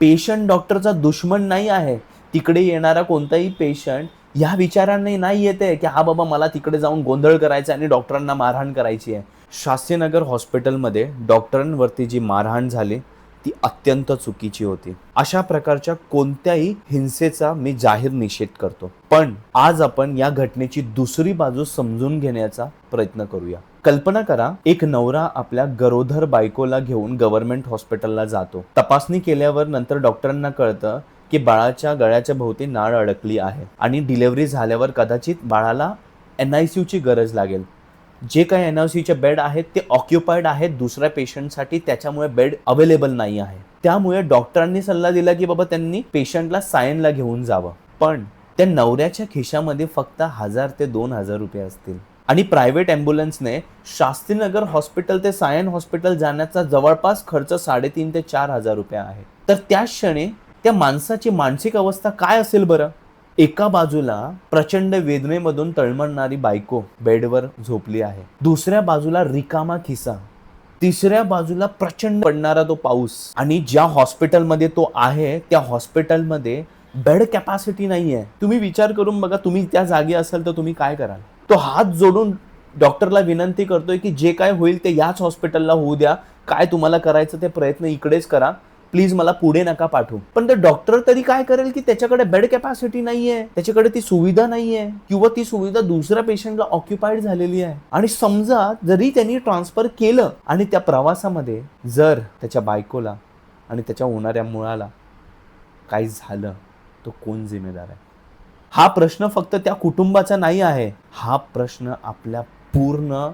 Patient डॉक्टरचा दुश्मन नाही आहे. तिकडे येणारा कोणताही पेशंट या विचाराने नाही येते की हा बाबा मला तिकडे जाऊन गोंधळ करायचा आणि डॉक्टरांना मारहाण करायची आहे. शास्त्रीनगर हॉस्पिटलमध्ये डॉक्टरांवरती जी मारहाण झाली ती अत्यंत चुकीची होती. अशा प्रकारच्या कोणत्याही हिंसेचा मी जाहीर निषेध करतो. पण आज आपण या घटनेची दुसरी बाजू समजून घेण्याचा प्रयत्न करूया. कल्पना करा, एक नवरा आपल्या गरोदर बायकोला घेऊन गव्हर्नमेंट हॉस्पिटलला जातो. तपासणी केल्यावर नंतर डॉक्टरांना कळतं की बाळाच्या गळ्याच्या भोवती नाळ अडकली आहे आणि डिलिव्हरी झाल्यावर कदाचित बाळाला NICU ची गरज लागेल. जे काही NICUचे बेड आहेत ते ऑक्युपाईड आहेत दुसऱ्या पेशंटसाठी, त्याच्यामुळे बेड अवेलेबल नाही आहे. त्यामुळे डॉक्टरांनी सल्ला दिला की बाबा त्यांनी पेशंटला सायनला घेऊन जावं. पण त्या नवऱ्याच्या खिशामध्ये फक्त 1000 ते 2000 रुपये असतील आणि प्रायव्हेट ॲम्ब्युलन्सने शास्त्रीनगर हॉस्पिटल ते सायन हॉस्पिटल जाण्याचा जवळपास खर्च 3,500 ते 4,000 रुपये आहे. तर त्याच क्षणी त्या माणसाची मानसिक अवस्था काय असेल बरं? एका बाजूला प्रचंड वेदनेमधून तळमळणारी बायको बेडवर झोपली आहे, दुसऱ्या बाजूला रिकामा खिसा, तिसऱ्या बाजूला प्रचंड पडणारा तो पाऊस आणि ज्या हॉस्पिटलमध्ये तो आहे त्या हॉस्पिटलमध्ये बेड कॅपॅसिटी नाहीये. तुम्ही विचार करून बघा, तुम्ही त्या जागी असाल तर तुम्ही काय कराल? तो हात जोडून डॉक्टरला विनंती करतोय की जे काय होईल ते याच हॉस्पिटलला होऊ द्या, काय तुम्हाला करायचं ते प्रयत्न इकडेच करा, प्लीज मला पुढे नका पाठवू. पण ते डॉक्टर तरी काय करेल की त्याच्याकडे बेड कॅपॅसिटी नाहीये, त्याच्याकडे ती सुविधा नाहीये किंवा ती सुविधा दुसऱ्या पेशंटला ऑक्युपाईड झालेली आहे. आणि समजा जरी त्यांनी ट्रान्सफर केलं आणि त्या प्रवासामध्ये जर त्याच्या बायकोला आणि त्याच्या होणाऱ्या मुलाला काही झालं तो कोण जिम्मेदार आहे? हा प्रश्न फक्त त्या कुटुंबाचा नाही आहे, हा प्रश्न आपल्या पूर्ण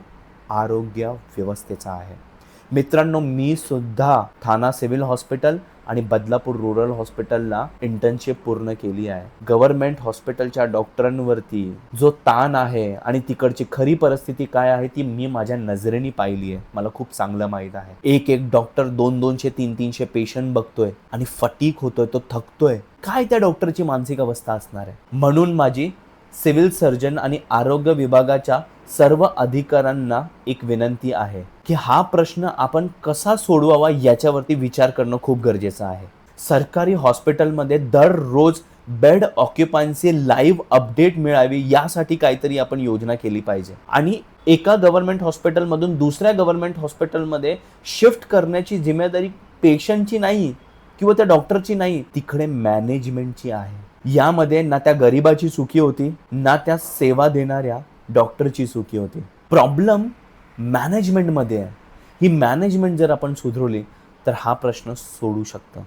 आरोग्य व्यवस्थेचा आहे. मित्रांनो, मी सुद्धा ठाणा सिव्हिल हॉस्पिटल आणि बदलापूर रूरल हॉस्पिटलला इंटर्नशिप पूर्ण केली आहे. गव्हर्नमेंट हॉस्पिटलच्या डॉक्टरांवरती जो ताण आहे आणि तिकडची खरी परिस्थिती काय आहे ती मी माझ्या नजरेने पाहिली आहे. मला खूप चांगलं माहीत आहे. एक डॉक्टर 200-200, 300 पेशंट बघतोय आणि फटीक होतोय, तो थकतोय. काय त्या डॉक्टरची मानसिक अवस्था असणार आहे? म्हणून माझी सिव्हिल सर्जन आणि आरोग्य विभागाच्या सर्व अधिकाऱ्यांना एक विनंती आहे की हा प्रश्न आपण कसा सोडवावा याच्यावरती विचार करणं खूप गरजेचं आहे. सरकारी हॉस्पिटलमध्ये दररोज बेड ऑक्युपन्सी लाईव्ह अपडेट मिळावी यासाठी काहीतरी आपण योजना केली पाहिजे. आणि एका गव्हर्नमेंट हॉस्पिटलमधून दुसऱ्या गव्हर्नमेंट हॉस्पिटलमध्ये शिफ्ट करण्याची जिम्मेदारी पेशंटची नाही किंवा त्या डॉक्टरची नाही, तिकडे मॅनेजमेंटची आहे. यामध्ये ना त्या गरीबाची चुकी होती, ना त्या सेवा देणाऱ्या डॉक्टरची चुकी होती. प्रॉब्लेम मॅनेजमेंटमध्ये आहे. ही मॅनेजमेंट जर आपण सुधारली तर हा प्रश्न सोडू शकतो.